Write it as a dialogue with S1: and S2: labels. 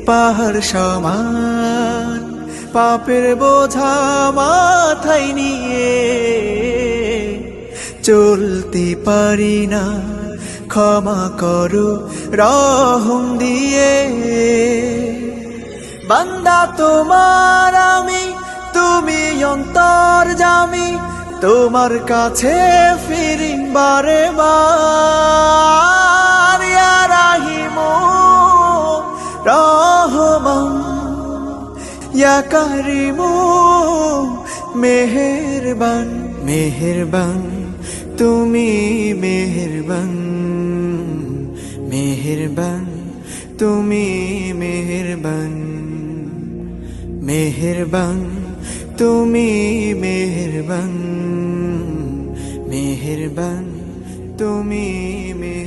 S1: পাহাড় সমান পাপের বোঝা মাথায় নিয়ে চলতে পারি না, ক্ষমা করো রহম দিয়ে। বান্দা তোমার আমি, তুমি অন্তর্যামী, তোমার কাছে ফিরি বারে বার। ইয়া রাহিমু রহমান, ইয়া কারিমু মেহেরবান, মেহেরবান তুমি মেহেরবান, মেহেরবান তুমি মেহেরবান, মেহেরবান তুমি মেহেরবান, মেহেরবান তুমি মেহেরবান।